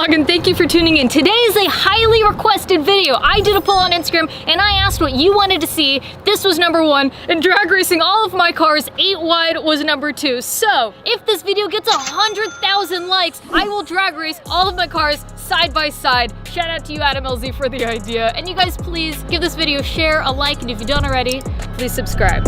vlog, and thank you for tuning in. Today is a highly requested video. I did a poll on Instagram and I asked what you wanted to see. This was #1, and drag racing all of my cars 8 wide was #2. So if this video gets 100,000 likes, I will drag race all of my cars side by side. Shout out to you, Adam LZ, for the idea. And you guys, please give this video a share, a like, and if you don't already, please subscribe.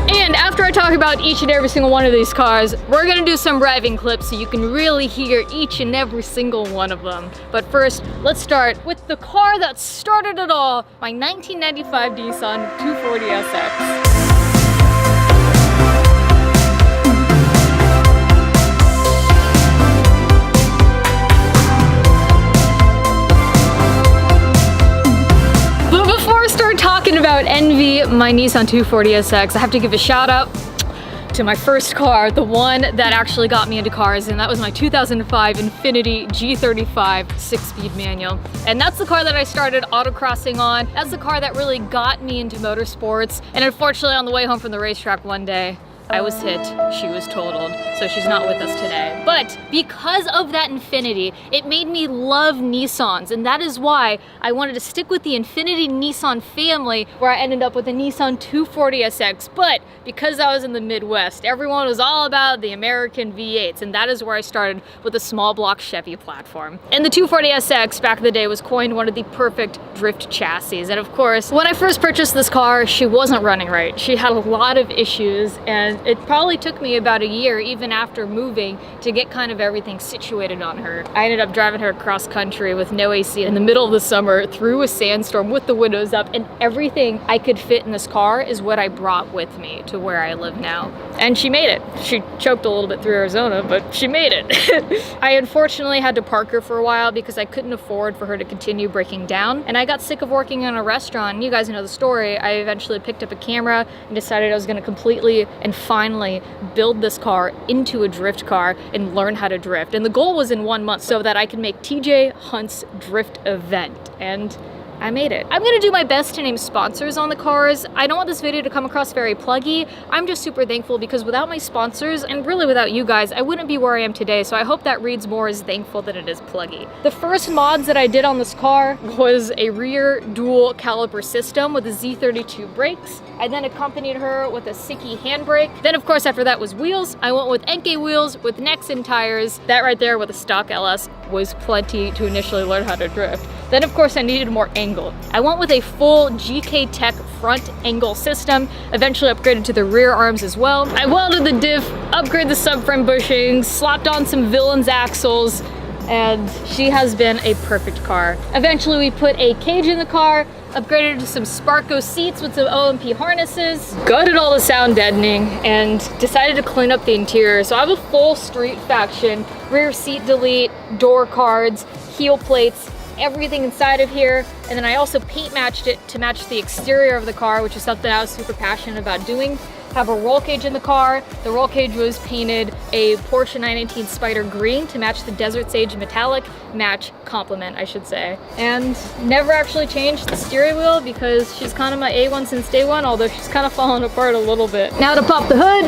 And after I talk about each and every single one of these cars, we're gonna do some driving clips so you can really hear each and every single one of them. But first, let's start with the car that started it all, my 1995 Nissan 240SX. Talking about envy, my Nissan 240SX, I have to give a shout out to my first car, the one that actually got me into cars, and that was my 2005 Infiniti G35 6-speed manual. And that's the car that I started autocrossing on. That's the car that really got me into motorsports. And unfortunately, on the way home from the racetrack one day, I was hit, she was totaled, so she's not with us today. But because of that Infiniti, it made me love Nissans, and that is why I wanted to stick with the Infiniti Nissan family, where I ended up with a Nissan 240SX. But because I was in the Midwest, everyone was all about the American V8s, and that is where I started with a small block Chevy platform. And the 240SX back in the day was coined one of the perfect drift chassis. And of course, when I first purchased this car, she wasn't running right. She had a lot of issues, and it probably took me about a year, even after moving, to get kind of everything situated on her. I ended up driving her across country with no AC in the middle of the summer through a sandstorm with the windows up, and everything I could fit in this car is what I brought with me to where I live now. And she made it. She choked a little bit through Arizona, but she made it. I unfortunately had to park her for a while because I couldn't afford for her to continue breaking down. And I got sick of working in a restaurant. You guys know the story. I eventually picked up a camera and decided I was gonna completely and finally build this car into a drift car and learn how to drift. And the goal was in 1 month so that I could make TJ Hunt's drift event. And I made it. I'm gonna do my best to name sponsors on the cars. I don't want this video to come across very pluggy. I'm just super thankful because without my sponsors, and really without you guys, I wouldn't be where I am today, so I hope that reads more as thankful than it is pluggy. The first mods that I did on this car was a rear dual caliper system with a Z32 brakes. I then accompanied her with a Siki handbrake. Then of course after that was wheels. I went with Enkei wheels with Nexen tires. That right there with a stock LS was plenty to initially learn how to drift. Then of course I needed more angle. I went with a full GK Tech front angle system, eventually upgraded to the rear arms as well. I welded the diff, upgraded the subframe bushings, slapped on some Villains axles, and she has been a perfect car. Eventually we put a cage in the car, upgraded to some Sparco seats with some OMP harnesses, gutted all the sound deadening, and decided to clean up the interior. So I have a full street faction, rear seat delete, door cards, heel plates, everything inside of here. And then I also paint matched it to match the exterior of the car, which is something I was super passionate about doing. Have a roll cage in the car. The roll cage was painted a Porsche 918 Spider green to match the Desert Sage metallic match complement, I should say. And never actually changed the steering wheel because she's kind of my A1 since day one, although she's kind of fallen apart a little bit. Now to pop the hood.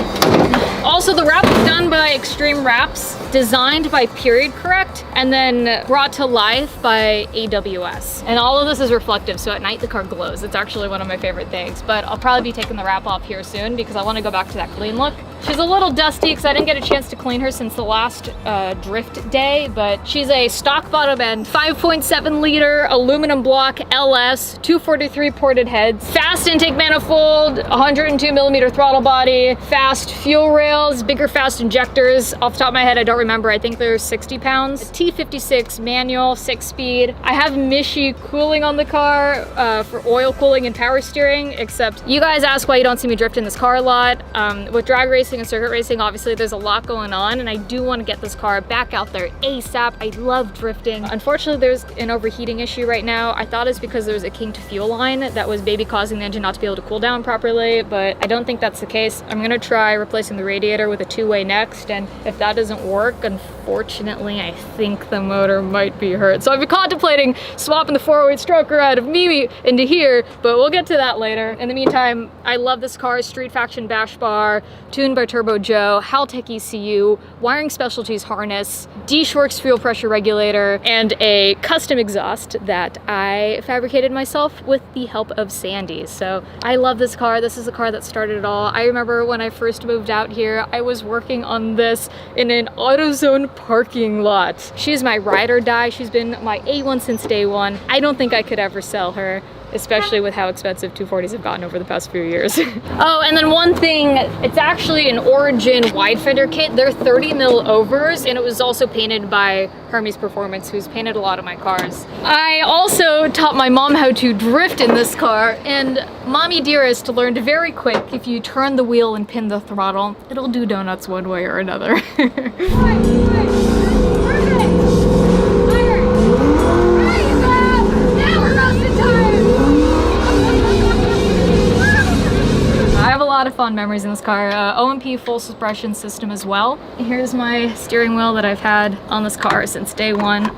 Also, the wrap was done by Extreme Wraps, designed by Period Correct, and then brought to life by AWS. And all of this is reflective, so at night the car glows. It's actually one of my favorite things, but I'll probably be taking the wrap off here soon because I want to go back to that clean look. She's a little dusty because I didn't get a chance to clean her since the last drift day, but she's a stock bottom end, 5.7 liter aluminum block LS, 243 ported heads, fast intake manifold, 102 millimeter throttle body, fast fuel rails, bigger fast injectors. Off the top of my head, I don't remember. I think they're 60 pounds. A T56 manual, 6-speed. I have Mishi cooling on the car for oil cooling and power steering, except you guys ask why you don't see me drift in this car a lot. With drag racing and circuit racing, obviously there's a lot going on, and I do want to get this car back out there ASAP. I love drifting. Unfortunately, there's an overheating issue right now. I thought it's because there was a king to fuel line that was maybe causing the engine not to be able to cool down properly, but I don't think that's the case. I'm gonna try replacing the radiator regulator with a two-way next, and if that doesn't work, unfortunately, I think the motor might be hurt. So I've been contemplating swapping the 408 stroker out of Mimi into here, but we'll get to that later. In the meantime, I love this car. Street Faction bash bar, tuned by Turbo Joe, Haltech ECU, wiring specialties harness, D-Shworks fuel pressure regulator, and a custom exhaust that I fabricated myself with the help of Sandy. So I love this car. This is the car that started it all. I remember when I first moved out here, I was working on this in an AutoZone parking lot. She's my ride or die. She's been my A1 since day one. I don't think I could ever sell her, especially with how expensive 240s have gotten over the past few years. Oh, and then one thing, it's actually an Origin wide fender kit. They're 30 mil overs, and it was also painted by Hermes Performance, who's painted a lot of my cars. I also taught my mom how to drift in this car, and Mommy Dearest learned very quick, if you turn the wheel and pin the throttle, it'll do donuts one way or another. A lot of fond memories in this car. OMP full suppression system as well. Here's my steering wheel that I've had on this car since day one.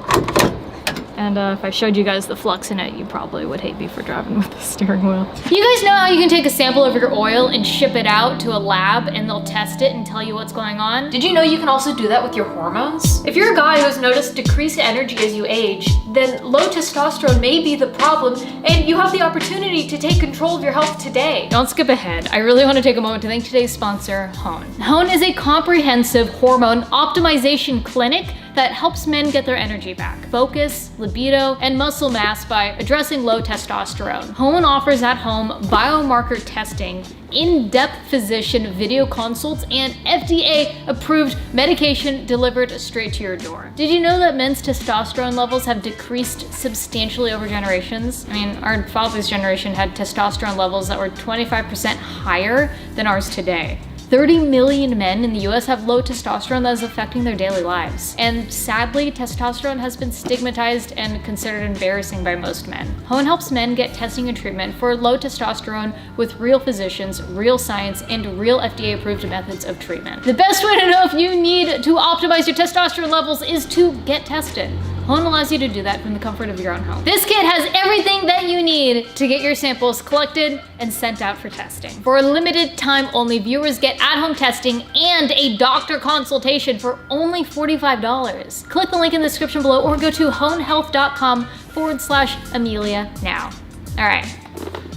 And if I showed you guys the flux in it, you probably would hate me for driving with the steering wheel. You guys know how you can take a sample of your oil and ship it out to a lab and they'll test it and tell you what's going on? Did you know you can also do that with your hormones? If you're a guy who has noticed decreased energy as you age, then low testosterone may be the problem, and you have the opportunity to take control of your health today. Don't skip ahead. I really want to take a moment to thank today's sponsor, Hone. Hone is a comprehensive hormone optimization clinic that helps men get their energy back, focus, libido, and muscle mass by addressing low testosterone. Hone offers at-home biomarker testing, in-depth physician video consults, and FDA-approved medication delivered straight to your door. Did you know that men's testosterone levels have decreased substantially over generations? I mean, our father's generation had testosterone levels that were 25% higher than ours today. 30 million men in the US have low testosterone that is affecting their daily lives. And sadly, testosterone has been stigmatized and considered embarrassing by most men. Hone helps men get testing and treatment for low testosterone with real physicians, real science, and real FDA-approved methods of treatment. The best way to know if you need to optimize your testosterone levels is to get tested. Hone allows you to do that from the comfort of your own home. This kit has everything that you need to get your samples collected and sent out for testing. For a limited time only, viewers get at-home testing and a doctor consultation for only $45. Click the link in the description below or go to honehealth.com/Emelia now. All right,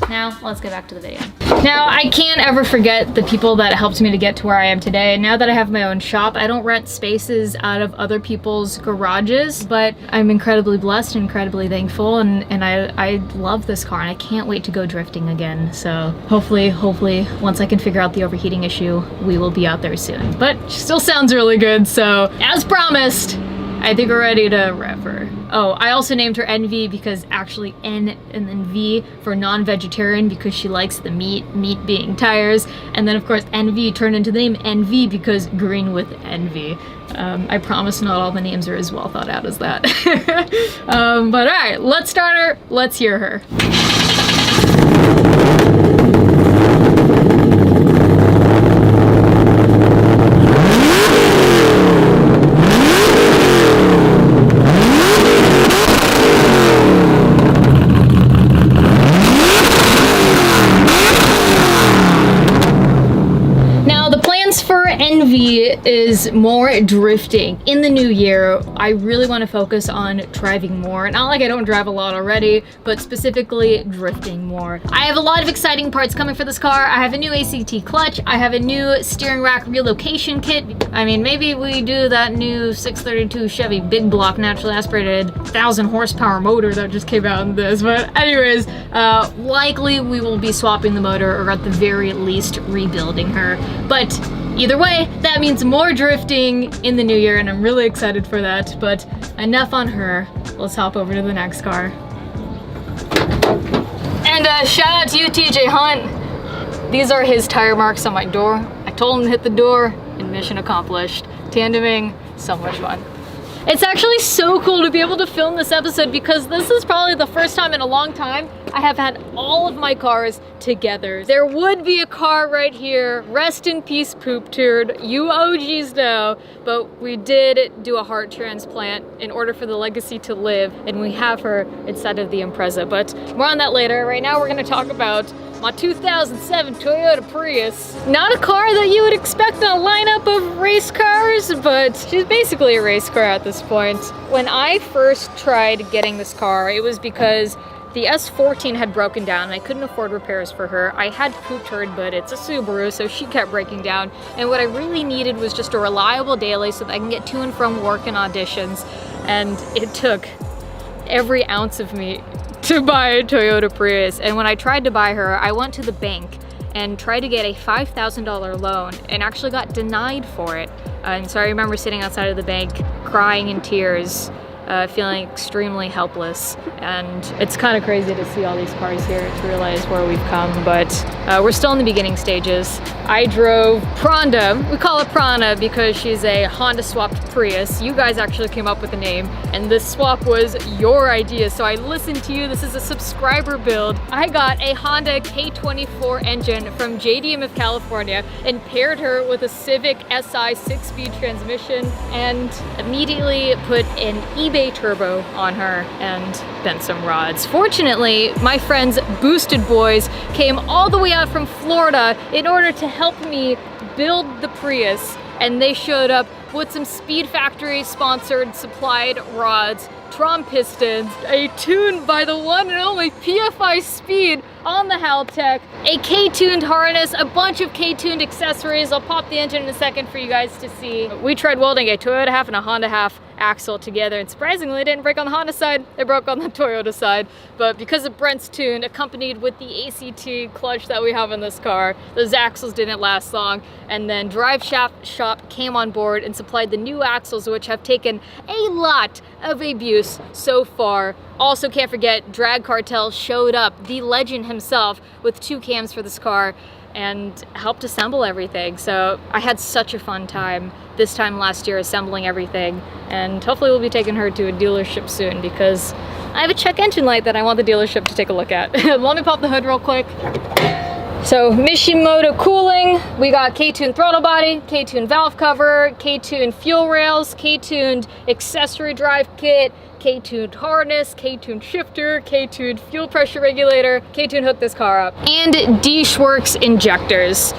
now let's get back to the video. Now, I can't ever forget the people that helped me to get to where I am today. Now that I have my own shop, I don't rent spaces out of other people's garages, but I'm incredibly blessed and incredibly thankful, and I love this car, and I can't wait to go drifting again. So hopefully, once I can figure out the overheating issue, we will be out there soon. But she still sounds really good, so as promised, I think we're ready to rev her. Oh, I also named her Envy because actually N and then V for non-vegetarian because she likes the meat being tires. And then of course Envy turned into the name Envy because green with envy. I promise not all the names are as well thought out as that. But all right, let's start her, let's hear her. Envy is more drifting. In the new year, I really want to focus on driving more. Not like I don't drive a lot already, but specifically drifting more. I have a lot of exciting parts coming for this car. I have a new ACT clutch. I have a new steering rack relocation kit. I mean, maybe we do that new 632 Chevy big block naturally aspirated 1,000 horsepower motor that just came out in this. But anyways, likely we will be swapping the motor, or at the very least rebuilding her. But either way, that means more drifting in the new year, and I'm really excited for that. But enough on her. Let's hop over to the next car. And shout out to you, TJ Hunt. These are his tire marks on my door. I told him to hit the door, and mission accomplished. Tandeming, so much fun. It's actually so cool to be able to film this episode because this is probably the first time in a long time I have had all of my cars together. There would be a car right here, rest in peace Poop Turd, you OGs know, but we did do a heart transplant in order for the legacy to live, and we have her inside of the Impreza, but more on that later. Right now we're gonna talk about my 2007 Toyota Prius. Not a car that you would expect in a lineup of race cars, but she's basically a race car at this point. When I first tried getting this car, it was because the S13 had broken down and I couldn't afford repairs for her. I had Poop Turd, but it's a Subaru, so she kept breaking down. And what I really needed was just a reliable daily so that I can get to and from work and auditions. And it took every ounce of me to buy a Toyota Prius. And when I tried to buy her, I went to the bank and tried to get a $5,000 loan and actually got denied for it. And so I remember sitting outside of the bank crying in tears, feeling extremely helpless. And it's kind of crazy to see all these cars here to realize where we've come, but we're still in the beginning stages. I drove Pronda. We call it Prana because she's a Honda swapped Prius. You guys actually came up with the name, and this swap was your idea, so I listened to you. This is a subscriber build. I got a Honda K24 engine from JDM of California and paired her with a Civic Si 6-speed transmission and immediately put an eBay turbo on her and bent some rods. Fortunately, my friends Boosted Boys came all the way out from Florida in order to help me build the Prius, and they showed up with some Speed Factory sponsored supplied rods, Trom pistons, a tune by the one and only PFI Speed on the Haltech, a K-tuned harness, a bunch of K-tuned accessories. I'll pop the engine in a second for you guys to see. We tried welding a Toyota half and a Honda half axle together, and surprisingly it didn't break on the Honda side, it broke on the Toyota side. But because of Brent's tune, accompanied with the ACT clutch that we have in this car, those axles didn't last long. And then Drive Shaft Shop came on board and supplied the new axles, which have taken a lot of abuse so far. Also, can't forget, Drag Cartel showed up, the legend himself, with 2 cams for this car and helped assemble everything. So I had such a fun time this time last year assembling everything, and hopefully we'll be taking her to a dealership soon because I have a check engine light that I want the dealership to take a look at. Let me pop the hood real quick. So Mishimoto cooling, we got K-tuned throttle body, K-tuned valve cover, K-tuned fuel rails, K-tuned accessory drive kit, K-tuned harness, K-tuned shifter, K-tuned fuel pressure regulator, K-tuned hooked this car up, and D-Schwartz injectors.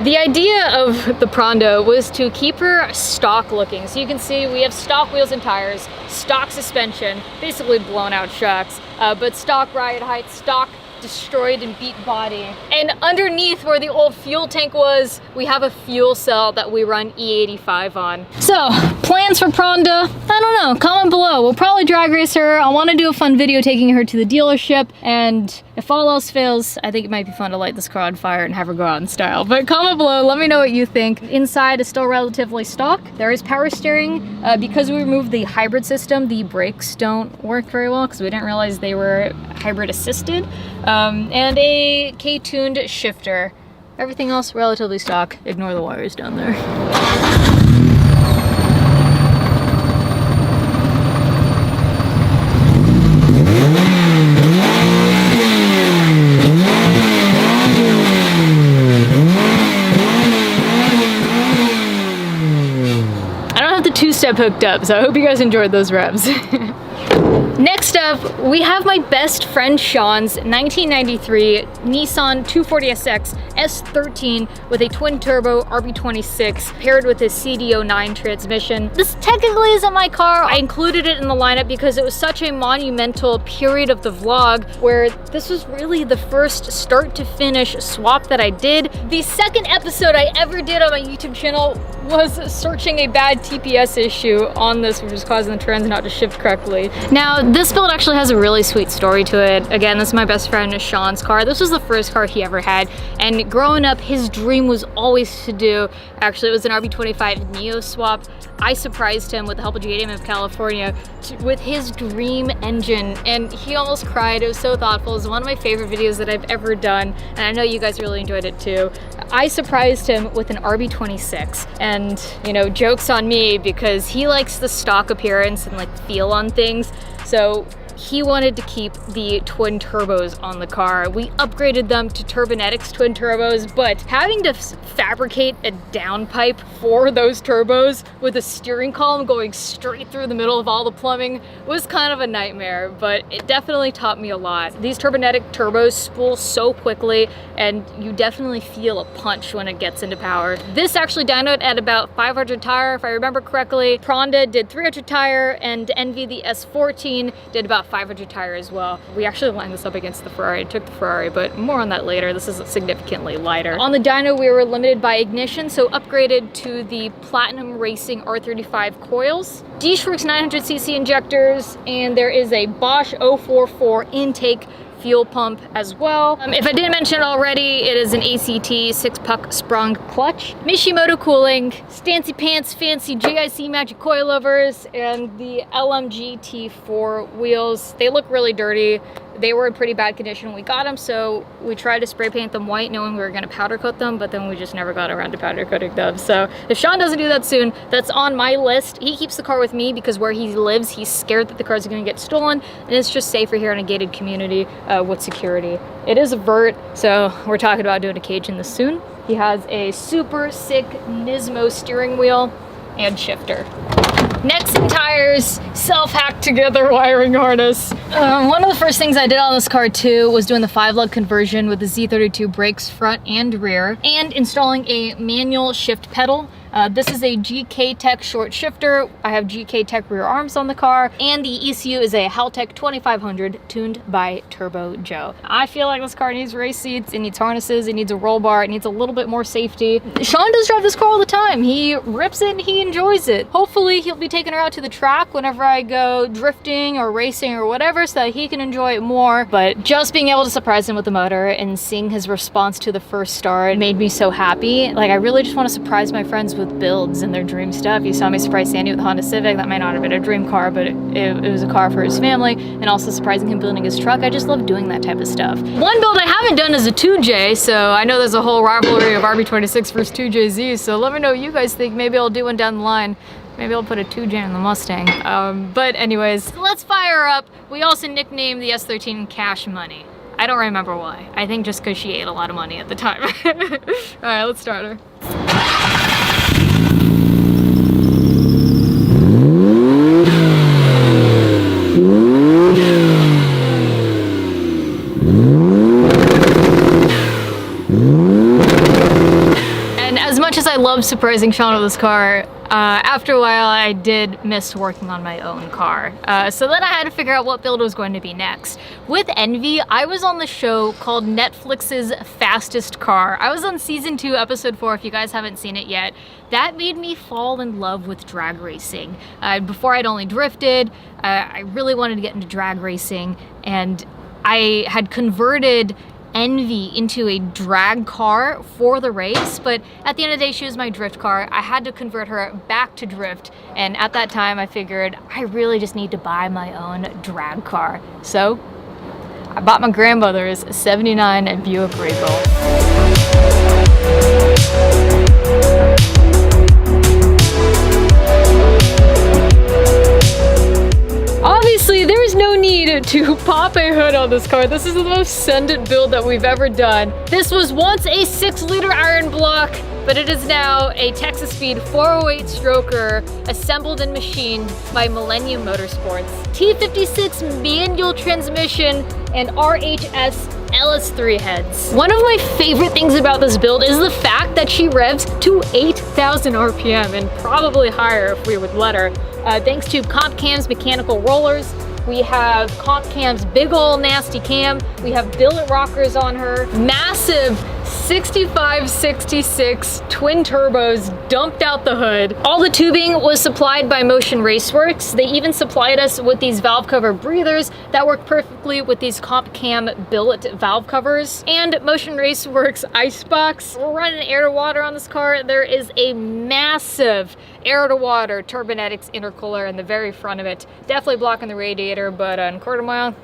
The idea of the Pronda was to keep her stock looking. So you can see we have stock wheels and tires, stock suspension, basically blown out shocks, but stock ride height, stock destroyed and beat body. And underneath where the old fuel tank was, we have a fuel cell that we run E85 on. So, plans for Pronda? I don't know, comment below. We'll probably drag race her. I want to do a fun video taking her to the dealership, and if all else fails, I think it might be fun to light this car on fire and have her go out in style. But comment below, let me know what you think. Inside is still relatively stock. There is power steering. Because we removed the hybrid system, the brakes don't work very well because we didn't realize they were hybrid assisted. And a K-tuned shifter. Everything else relatively stock. Ignore the wires down there. I don't have the 2-step hooked up, so I hope you guys enjoyed those revs. Next up, we have my best friend Sean's 1993 Nissan 240SX S13 with a twin-turbo RB26 paired with a CD09 transmission. This technically isn't my car. I included it in the lineup because it was such a monumental period of the vlog where this was really the first start-to-finish swap that I did. The second episode I ever did on my YouTube channel was searching a bad TPS issue on this, which was causing the trans not to shift correctly. Now, this build actually has a really sweet story to it. Again, this is my best friend Sean's car. This was the first car he ever had, and growing up, his dream was always to do, actually it was an RB25 Neo swap. I surprised him with the help of JDM of California with his dream engine, and he almost cried. It was so thoughtful. It was one of my favorite videos that I've ever done, and I know you guys really enjoyed it too. I surprised him with an RB26, and you know, joke's on me because he likes the stock appearance and like feel on things. So he wanted to keep the twin turbos on the car. We upgraded them to Turbonetics twin turbos, but having to fabricate a downpipe for those turbos with a steering column going straight through the middle of all the plumbing was kind of a nightmare, but it definitely taught me a lot. These Turbonetic turbos spool so quickly, and you definitely feel a punch when it gets into power. This actually dynoed at about 500 tire, if I remember correctly. Pronda did 300 tire, and Envy, the S14, did about 500 tire as well. We actually lined this up against the Ferrari. I took the Ferrari, but more on that later. This is significantly lighter. On the dyno, we were limited by ignition, so upgraded to the Platinum Racing R35 coils, D-Schwartz 900cc injectors, and there is a Bosch 044 intake fuel pump as well. If I didn't mention it already, it is an ACT 6-puck sprung clutch, Mishimoto cooling, Stancy Pants fancy GIC magic coilovers, and the LMG T4 wheels. They look really dirty. They were in pretty bad condition when we got them, so we tried to spray paint them white knowing we were gonna powder coat them, but then we just never got around to powder coating them. So if Sean doesn't do that soon, that's on my list. He keeps the car with me because where he lives, he's scared that the cars are gonna get stolen, and it's just safer here in a gated community with security. It is a vert, so we're talking about doing a cage in this soon. He has a super sick Nismo steering wheel and shifter. Necks and tires, self-hacked together wiring harness. One of the first things I did on this car too was doing the 5-lug conversion with the Z32 brakes front and rear, and installing a manual shift pedal. This is a GK Tech short shifter. I have GK Tech rear arms on the car, and the ECU is a Haltech 2500 tuned by Turbo Joe. I feel like this car needs race seats, it needs harnesses, it needs a roll bar, it needs a little bit more safety. Sean does drive this car all the time. He rips it and he enjoys it. Hopefully he'll be taking her out to the track whenever I go drifting or racing or whatever so that he can enjoy it more. But just being able to surprise him with the motor and seeing his response to the first start made me so happy. Like, I really just want to surprise my friends with builds and their dream stuff. You saw me surprise Sandy with the Honda Civic. That might not have been a dream car, but it was a car for his family, and also surprising him building his truck. I just love doing that type of stuff. One build I haven't done is a 2J, so I know there's a whole rivalry of RB26 versus 2JZ, so let me know what you guys think. Maybe I'll do one down the line. Maybe I'll put a 2J in the Mustang. But anyways, let's fire up. We also nicknamed the S13 Cash Money. I don't remember why. I think just because she ate a lot of money at the time. All right, let's start her. I love surprising Sean with this car. After a while, I did miss working on my own car. So then I had to figure out what build was going to be next. With Envy, I was on the show called Netflix's Fastest Car. I was on season 2, episode 4, if you guys haven't seen it yet. That made me fall in love with drag racing. Before I'd only drifted, I really wanted to get into drag racing, and I had converted Envy into a drag car for the race, but at the end of the day, she was my drift car. I had to convert her back to drift, and at that time I figured I really just need to buy my own drag car. So I bought my grandmother's '79 Buick Regal. Obviously, there is no need to pop a hood on this car. This is the most send-it build that we've ever done. This was once a 6-liter iron block, but it is now a Texas Speed 408 stroker assembled and machined by Millennium Motorsports. T56 manual transmission and RHS LS3 heads. One of my favorite things about this build is the fact that she revs to 8,000 RPM and probably higher if we would let her. Thanks to Comp Cam's mechanical rollers. We have Comp Cam's big ol' nasty cam. We have billet rockers on her. Massive 65, 66 twin turbos dumped out the hood. All the tubing was supplied by Motion Raceworks. They even supplied us with these valve cover breathers that work perfectly with these comp cam billet valve covers. And Motion Raceworks icebox. We're running air to water on this car. There is a massive air to water Turbonetics intercooler in the very front of it. Definitely blocking the radiator, but on quarter mile,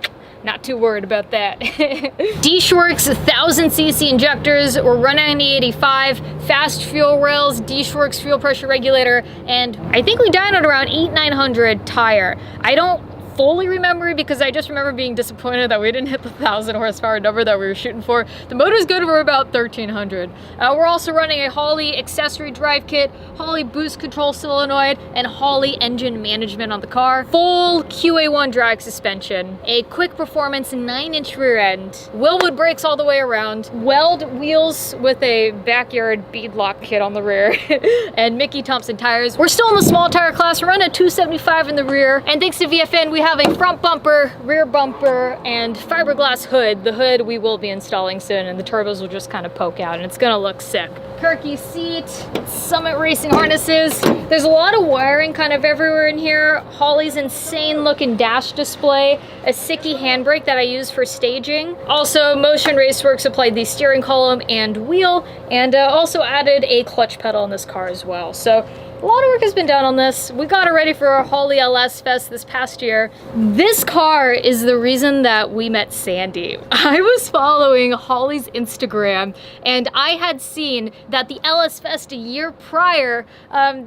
not too worried about that. D-Schwarks 1000cc injectors, we're running on the 85, fast fuel rails, D-Schwarks fuel pressure regulator, and I think we dynoed around 8,900 tire. I don't fully remember because I just remember being disappointed that we didn't hit the 1,000 horsepower number that we were shooting for. The motor's good for about 1,300. We're also running a Holley accessory drive kit, Holley boost control solenoid, and Holley engine management on the car. Full QA1 drag suspension, a quick performance 9-inch rear end, Willwood brakes all the way around, Weld wheels with a backyard beadlock kit on the rear, and Mickey Thompson tires. We're still in the small tire class. We're running a 275 in the rear, and thanks to VFN, we have a front bumper, rear bumper, and fiberglass hood. The hood we will be installing soon, and the turbos will just kind of poke out, and it's gonna look sick. Perky seat, Summit racing harnesses. There's a lot of wiring kind of everywhere in here. Holley's insane looking dash display, a Sicky handbrake that I use for staging. Also, Motion Raceworks supplied the steering column and wheel, and also added a clutch pedal in this car as well. So a lot of work has been done on this. We got it ready for our Holley LS Fest this past year. This car is the reason that we met Sandy. I was following Holley's Instagram, and I had seen that the LS Fest a year prior,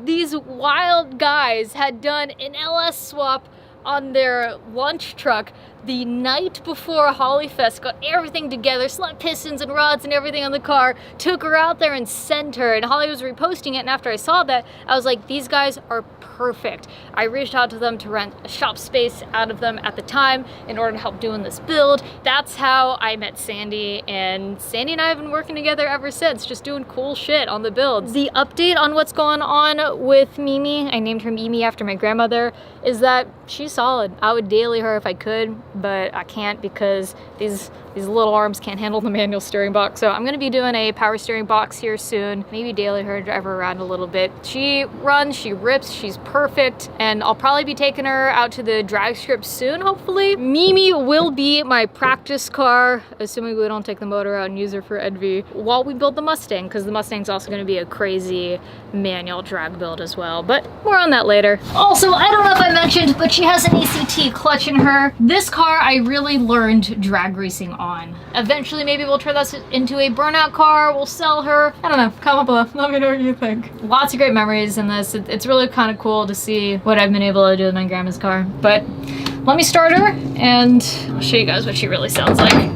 these wild guys had done an LS swap on their lunch truck the night before Holley Fest, got everything together, slapped pistons and rods and everything on the car, took her out there and sent her, and Holley was reposting it, and after I saw that, I was like, these guys are perfect. I reached out to them to rent a shop space out of them at the time in order to help doing this build. That's how I met Sandy, and Sandy and I have been working together ever since, just doing cool shit on the builds. The update on what's going on with Mimi, I named her Mimi after my grandmother, is that she's solid. I would daily her if I could, but I can't because these little arms can't handle the manual steering box. So I'm gonna be doing a power steering box here soon. Maybe daily her, drive her around a little bit. She runs, she rips, she's perfect, and I'll probably be taking her out to the drag strip soon, hopefully. Mimi will be my practice car, assuming we don't take the motor out and use her for Envy, while we build the Mustang, because the Mustang's also gonna be a crazy manual drag build as well, but more on that later. Also, I don't know if I mentioned, but she has an ECT clutch in her. This car I really learned drag racing on. Eventually, maybe we'll turn this into a burnout car, we'll sell her. I don't know, comment below, let me know what you think. Lots of great memories in this. It's really kind of cool to see what I've been able to do with my grandma's car. But let me start her and I'll show you guys what she really sounds like.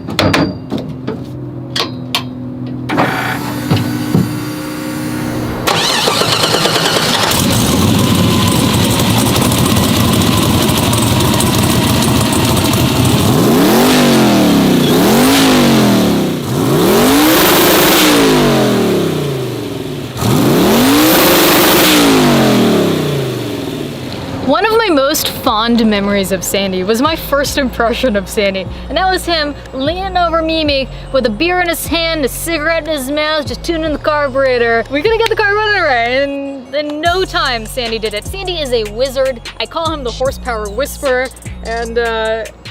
One of my most fond memories of Sandy was my first impression of Sandy, and that was him leaning over Mimi with a beer in his hand, a cigarette in his mouth, just tuning the carburetor. We're gonna get the car running right, and in no time Sandy did it. Sandy is a wizard. I call him the horsepower whisperer, and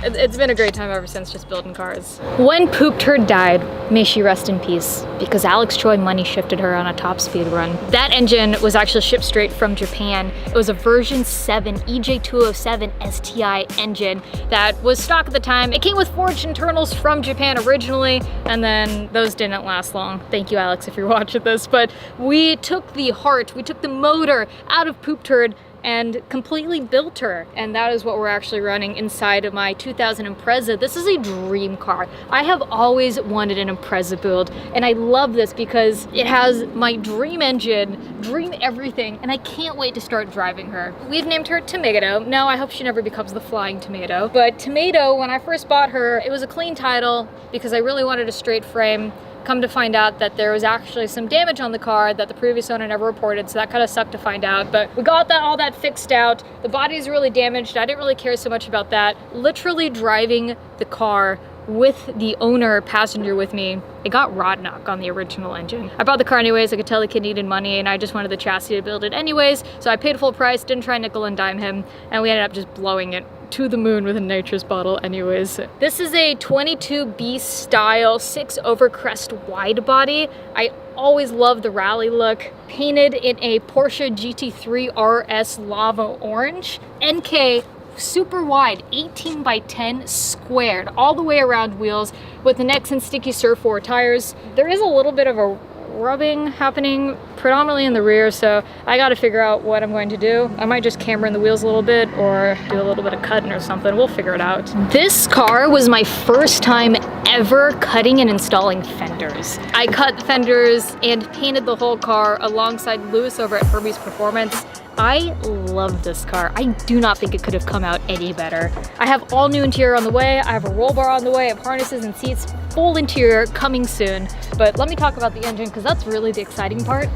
it's been a great time ever since, just building cars. When Poop Turd died, may she rest in peace, because Alex Choi money shifted her on a top speed run. That engine was actually shipped straight from Japan. It was a version 7 EJ207 STI engine that was stock at the time. It came with forged internals from Japan originally, and then those didn't last long. Thank you, Alex, if you're watching this, but we took the heart, we took the motor out of Poop Turd and completely built her, and that is what we're actually running inside of my 2000 Impreza. This is a dream car. I have always wanted an Impreza build, and I love this because it has my dream engine, dream everything, and I can't wait to start driving her. We've named her Tomato. No, I hope she never becomes the Flying Tomato, but Tomato, when I first bought her, it was a clean title because I really wanted a straight frame. Come to find out that there was actually some damage on the car that the previous owner never reported, so that kind of sucked to find out, but we got all that fixed out. The body is really damaged. I didn't really care so much about that. Literally driving the car with the owner passenger with me, it got rod knock on the original engine. I bought the car anyways. I could tell the kid needed money and I just wanted the chassis to build it anyways. So I paid full price, didn't try nickel and dime him, and we ended up just blowing it to the moon with a nitrous bottle anyways. This is a 22B style 6 overcrest wide body. I always loved the rally look. Painted in a Porsche GT3 RS Lava Orange. NK super wide, 18 by 10 squared, all the way around wheels with the Nexen Sticky Surf 4 tires. There is a little bit of a rubbing happening predominantly in the rear, so I got to figure out what I'm going to do. I might just camber in the wheels a little bit or do a little bit of cutting or something. We'll figure it out. This car was my first time ever cutting and installing fenders. I cut the fenders and painted the whole car alongside Lewis over at Herbie's Performance. I love this car. I do not think it could have come out any better. I have all new interior on the way. I have a roll bar on the way. I have harnesses and seats, full interior coming soon. But let me talk about the engine because that's really the exciting part.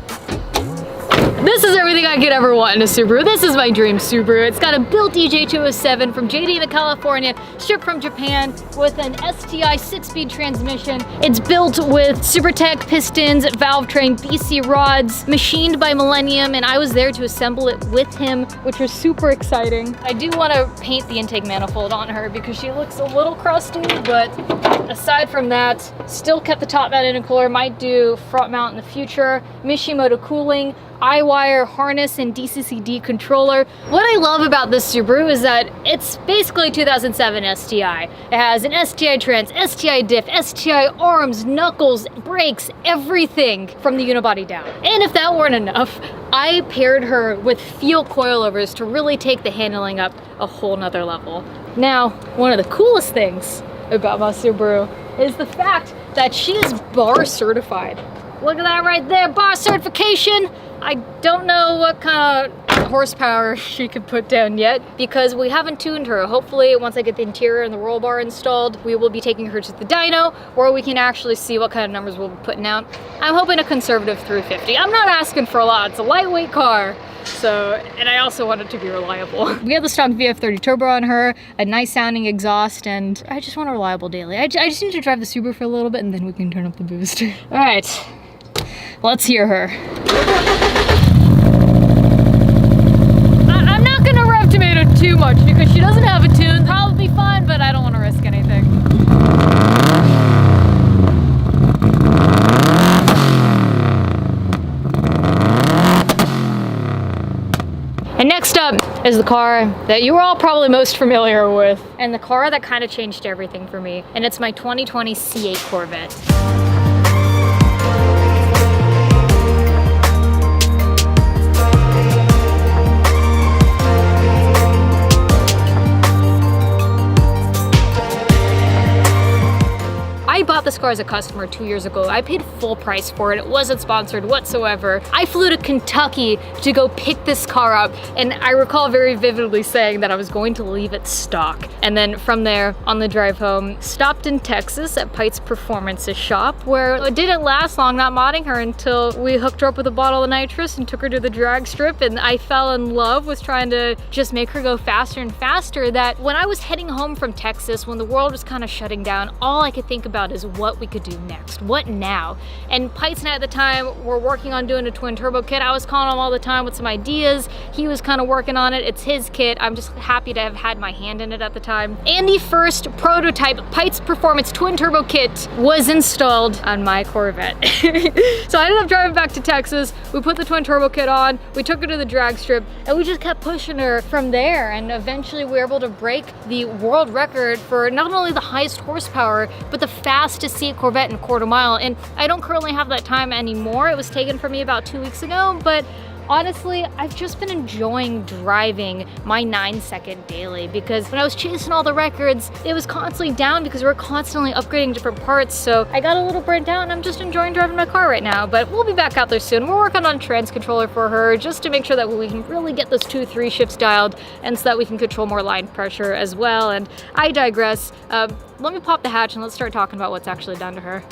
This is everything I could ever want in a Subaru. This is my dream Subaru. It's got a built EJ207 from JDM in California, shipped from Japan with an STI 6-speed transmission. It's built with Supertech pistons, valve train, BC rods, machined by Millennium, and I was there to assemble it with him, which was super exciting. I do want to paint the intake manifold on her because she looks a little crusty, but aside from that, still kept the top mount intercooler, might do front mount in the future, Mishimoto cooling, I-wire harness and DCCD controller. What I love about this Subaru is that it's basically 2007 STI. It has an STI trans, STI diff, STI arms, knuckles, brakes, everything from the unibody down. And if that weren't enough, I paired her with Feel coilovers to really take the handling up a whole nother level. Now, one of the coolest things about my Subaru is the fact that she is bar certified. Look at that right there, bar certification. I don't know what kind of horsepower she could put down yet because we haven't tuned her. Hopefully, once I get the interior and the roll bar installed, we will be taking her to the dyno where we can actually see what kind of numbers we'll be putting out. I'm hoping a conservative 350. I'm not asking for a lot. It's a lightweight car. So, and I also want it to be reliable. We have the stock VF30 turbo on her, a nice sounding exhaust, and I just want a reliable daily. I just need to drive the Subaru for a little bit and then we can turn up the boost. All right, let's hear her. I'm not gonna rev Tomato too much because she doesn't have a tune. Probably fine, but I don't want to risk anything. And next up is the car that you were all probably most familiar with, and the car that kind of changed everything for me, and it's my 2020 C8 Corvette. I bought this car as a customer 2 years ago. I paid full price for it. It wasn't sponsored whatsoever. I flew to Kentucky to go pick this car up, and I recall very vividly saying that I was going to leave it stock. And then from there, on the drive home, stopped in Texas at Pite's Performance's shop, where it didn't last long not modding her until we hooked her up with a bottle of nitrous and took her to the drag strip, and I fell in love with trying to just make her go faster and faster. That when I was heading home from Texas, when the world was kind of shutting down, all I could think about is what we could do next. What now? And Pites and I at the time were working on doing a twin turbo kit. I was calling him all the time with some ideas. He was kind of working on it. It's his kit. I'm just happy to have had my hand in it at the time. And the first prototype Pites Performance twin turbo kit was installed on my Corvette. So I ended up driving back to Texas. We put the twin turbo kit on. We took her to the drag strip and we just kept pushing her from there. And eventually we were able to break the world record for not only the highest horsepower, but the fastest C8 Corvette in a quarter mile. And I don't currently have that time anymore. It was taken from me about 2 weeks ago, but honestly, I've just been enjoying driving my 9-second daily because when I was chasing all the records, it was constantly down because we were constantly upgrading different parts. So I got a little burnt out and I'm just enjoying driving my car right now, but we'll be back out there soon. We're working on a trans controller for her just to make sure that we can really get those 2-3 shifts dialed and so that we can control more line pressure as well. And I digress. Let me pop the hatch and let's start talking about what's actually done to her.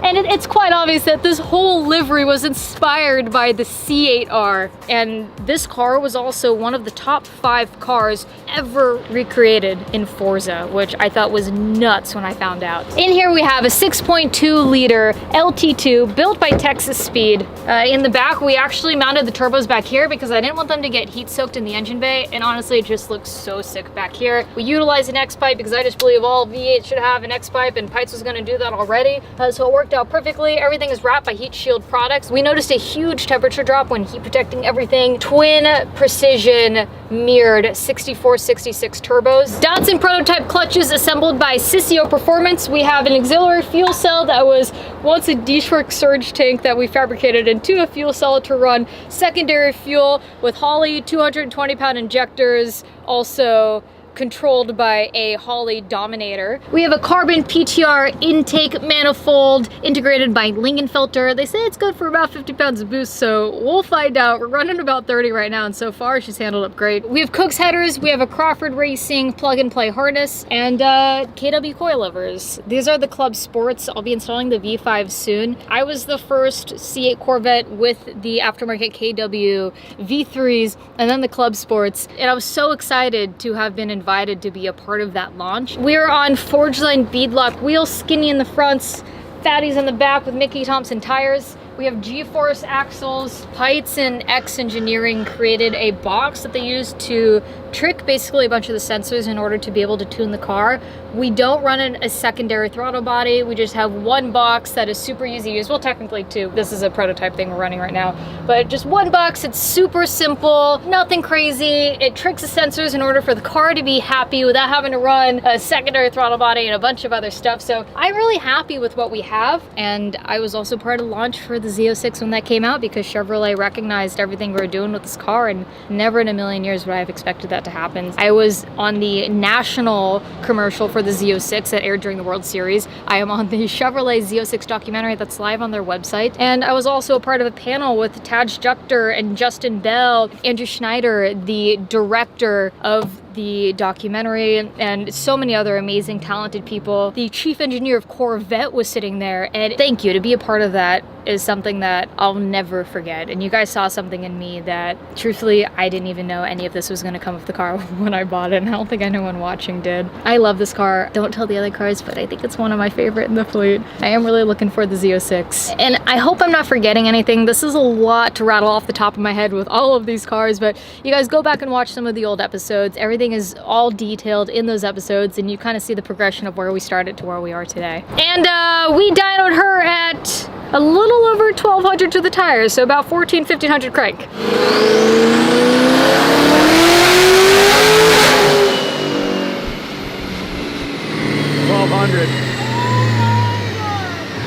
And it's quite obvious that this whole livery was inspired by the C8R. And this car was also one of the top 5 cars ever recreated in Forza, which I thought was nuts when I found out. In here we have a 6.2 liter LT2 built by Texas Speed. In the back, we actually mounted the turbos back here because I didn't want them to get heat soaked in the engine bay, and honestly, it just looks so sick back here. We utilized an X-pipe because I just believe all V8 should have an X-pipe, and Pites was gonna do that already, so it worked out perfectly. Everything is wrapped by heat shield products. We noticed a huge temperature drop when heat protecting everything. Twin precision mirrored 6466 turbos. Datsun prototype clutches assembled by Sissio Performance. We have an auxiliary fuel cell that was once a D-Shork surge tank that we fabricated into a fuel cell to run secondary fuel with Holley 220-pound injectors, also controlled by a Holley Dominator. We have a carbon PTR intake manifold integrated by Lingenfelter. They say it's good for about 50 pounds of boost, so we'll find out. We're running about 30 right now, and so far she's handled up great. We have Cook's headers, we have a Crawford Racing plug-and-play harness, and KW coilovers. These are the Club Sports. I'll be installing the V5 soon. I was the first C8 Corvette with the aftermarket KW V3s, and then the Club Sports, and I was so excited to have been invited to be a part of that launch. We're on Forgeline beadlock wheels, skinny in the fronts, fatties in the back with Mickey Thompson tires. We have G-force axles. Pites and X Engineering created a box that they used to trick basically a bunch of the sensors in order to be able to tune the car. We don't run a secondary throttle body. We just have one box that is super easy to use. Well, technically two. This is a prototype thing we're running right now, but just one box. It's super simple, nothing crazy. It tricks the sensors in order for the car to be happy without having to run a secondary throttle body and a bunch of other stuff. So I'm really happy with what we have. And I was also part of the launch for the Z06 when that came out because Chevrolet recognized everything we were doing with this car, and never in a million years would I have expected that to happen. I was on the national commercial for the Z06 that aired during the World Series. I am on the Chevrolet Z06 documentary that's live on their website. And I was also a part of a panel with Taj Juchter and Justin Bell, Andrew Schneider, the director of the documentary, and so many other amazing, talented people. The chief engineer of Corvette was sitting there, and thank you. To be a part of that is something that I'll never forget. And you guys saw something in me that, truthfully, I didn't even know any of this was gonna come with the car when I bought it, and I don't think anyone watching did. I love this car. Don't tell the other cars, but I think it's one of my favorite in the fleet. I am really looking for the Z06. And I hope I'm not forgetting anything. This is a lot to rattle off the top of my head with all of these cars, but you guys go back and watch some of the old episodes. Everything is all detailed in those episodes, and you kind of see the progression of where we started to where we are today. And we dynoed her at a little over 1200 to the tires, so about 1500 crank. 1200.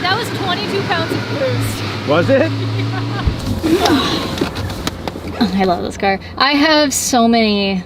That was 22 pounds of boost. Was it? I love this car. I have so many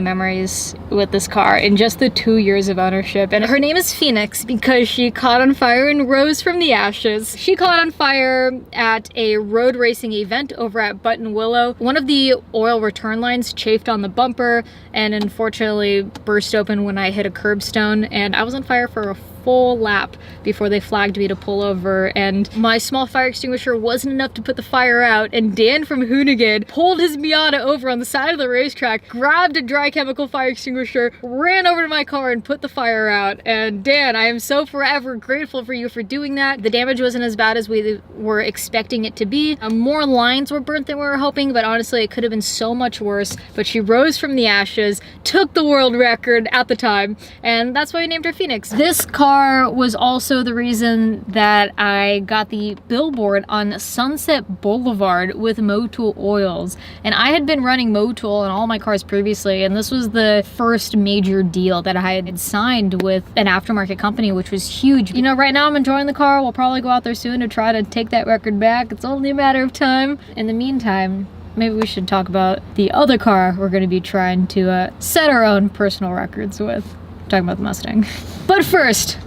memories with this car in just the 2 years of ownership. And her name is Phoenix because she caught on fire and rose from the ashes. She caught on fire at a road racing event over at Button Willow. One of the oil return lines chafed on the bumper and unfortunately burst open when I hit a curbstone, and I was on fire for a full lap before they flagged me to pull over, and my small fire extinguisher wasn't enough to put the fire out, and Dan from Hoonigan pulled his Miata over on the side of the racetrack, grabbed a dry chemical fire extinguisher, ran over to my car and put the fire out. And Dan, I am so forever grateful for you for doing that. The damage wasn't as bad as we were expecting it to be. More lines were burnt than we were hoping, but honestly it could have been so much worse. But she rose from the ashes, took the world record at the time, and that's why we named her Phoenix. This car was also the reason that I got the billboard on Sunset Boulevard with Motul Oils. And I had been running Motul in all my cars previously, and this was the first major deal that I had signed with an aftermarket company, which was huge. You know, right now I'm enjoying the car. We'll probably go out there soon to try to take that record back. It's only a matter of time. In the meantime, maybe we should talk about the other car we're going to be trying to set our own personal records with. I'm talking about the Mustang. But first,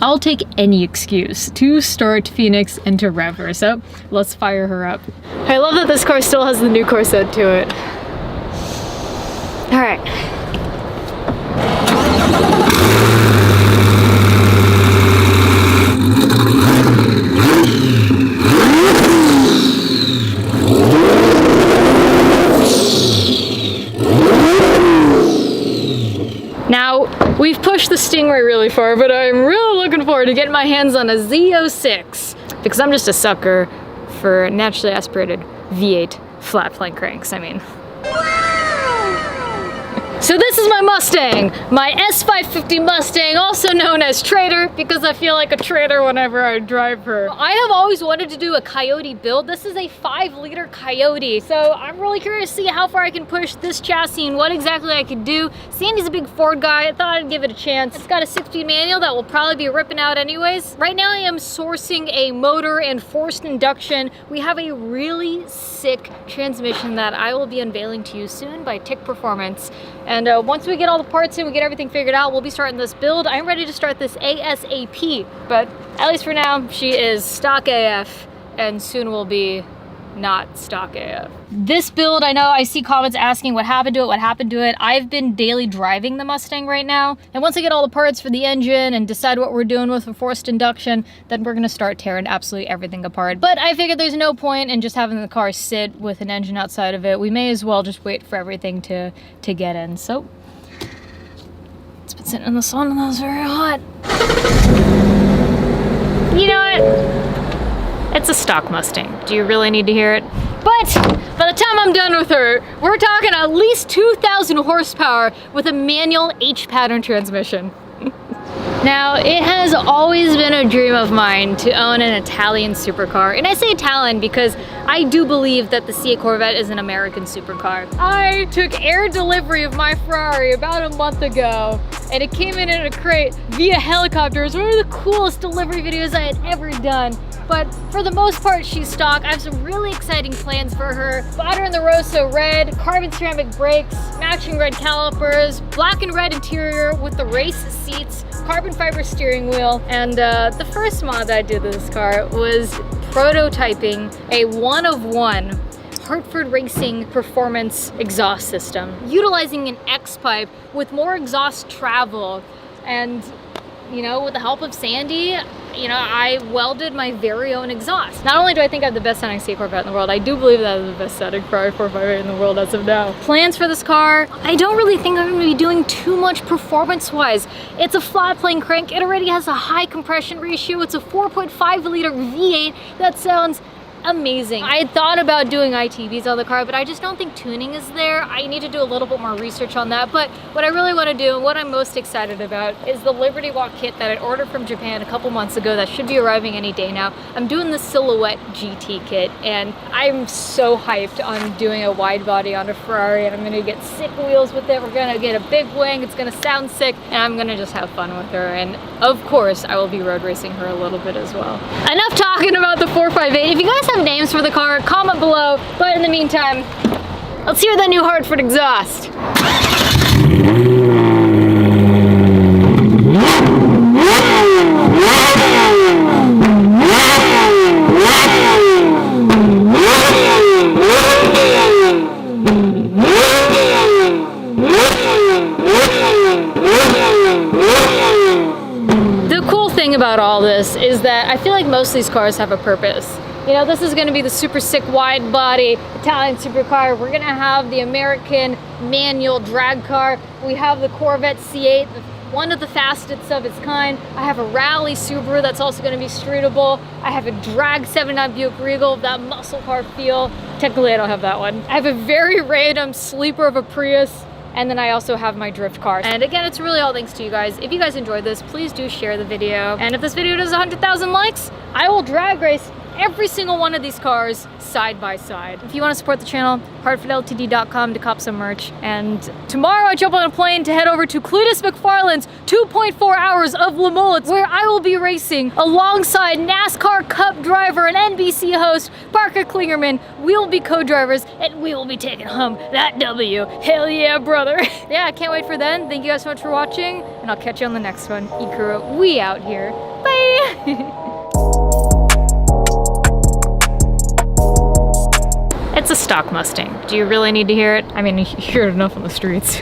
I'll take any excuse to start Phoenix and to rev her, so let's fire her up. I love that this car still has the new Corvette to it. All right. We've pushed the Stingray really far, but I'm really looking forward to getting my hands on a Z06 because I'm just a sucker for naturally aspirated V8 flat plane cranks, I mean. So this is my Mustang, my S550 Mustang, also known as Trader, because I feel like a traitor whenever I drive her. I have always wanted to do a Coyote build. This is a 5-liter Coyote, so I'm really curious to see how far I can push this chassis and what exactly I can do. Sandy's a big Ford guy. I thought I'd give it a chance. It's got a 6-speed manual that will probably be ripping out anyways. Right now I am sourcing a motor and forced induction. We have a really sick transmission that I will be unveiling to you soon by Tick Performance. And once we get all the parts in, we get everything figured out, we'll be starting this build. I'm ready to start this ASAP, but at least for now, she is stock AF, and soon will be not stock AF. This build, I know I see comments asking what happened to it, what happened to it. I've been daily driving the Mustang right now, and once I get all the parts for the engine and decide what we're doing with a forced induction, then we're gonna start tearing absolutely everything apart. But I figured there's no point in just having the car sit with an engine outside of it. We may as well just wait for everything to get in. So it's been sitting in the sun and that was very hot. You know what? It's a stock Mustang. Do you really need to hear it? But by the time I'm done with her, we're talking at least 2,000 horsepower with a manual H-pattern transmission. Now, it has always been a dream of mine to own an Italian supercar. And I say Italian because I do believe that the C8 Corvette is an American supercar. I took air delivery of my Ferrari about a month ago, and it came in a crate via helicopter. It was one of the coolest delivery videos I had ever done. But for the most part, she's stock. I have some really exciting plans for her. Bought her in the Rosso red, carbon ceramic brakes, matching red calipers, black and red interior with the race seats, carbon fiber steering wheel. And the first mod that I did to this car was prototyping a one-of-one Hartford Racing performance exhaust system, utilizing an X-pipe with more exhaust travel. And you know, with the help of Sandy, you know, I welded my very own exhaust. Not only do I think I have the best sounding C8 Corvette in the world, I do believe that I have the best sounding Ferrari 458 in the world as of now. Plans for this car, I don't really think I'm gonna be doing too much performance-wise. It's a flat plane crank, it already has a high compression ratio, it's a 4.5 liter V8 that sounds amazing. I had thought about doing ITBs on the car, but I just don't think tuning is there. I need to do a little bit more research on that. But what I really want to do and what I'm most excited about is the Liberty Walk kit that I ordered from Japan a couple months ago that should be arriving any day now. I'm doing the Silhouette GT kit, and I'm so hyped on doing a wide body on a Ferrari, and I'm gonna get sick wheels with it. We're gonna get a big wing, it's gonna sound sick, and I'm gonna just have fun with her. And of course, I will be road racing her a little bit as well. Enough talking about the 458. If you guys have names for the car, comment below. But in the meantime, let's hear the new Hartford exhaust. The cool thing about all this is that I feel like most of these cars have a purpose. You know, this is gonna be the super sick wide body Italian supercar. We're gonna have the American manual drag car. We have the Corvette C8, one of the fastest of its kind. I have a rally Subaru that's also gonna be streetable. I have a drag 79 Buick Regal, that muscle car feel. Technically, I don't have that one. I have a very random sleeper of a Prius. And then I also have my drift car. And again, it's really all thanks to you guys. If you guys enjoyed this, please do share the video. And if this video does 100,000 likes, I will drag race every single one of these cars side by side. If you want to support the channel, hartfordltd.com to cop some merch. And tomorrow I jump on a plane to head over to Cletus McFarland's 2.4 hours of Le Mullets, where I will be racing alongside NASCAR Cup driver and NBC host Parker Klingerman. We will be co-drivers and we will be taking home that W. Hell yeah, brother. Yeah, I can't wait for then. Thank you guys so much for watching, and I'll catch you on the next one. Ikuro, we out here. Bye. It's a stock Mustang. Do you really need to hear it? I mean, you hear it enough on the streets.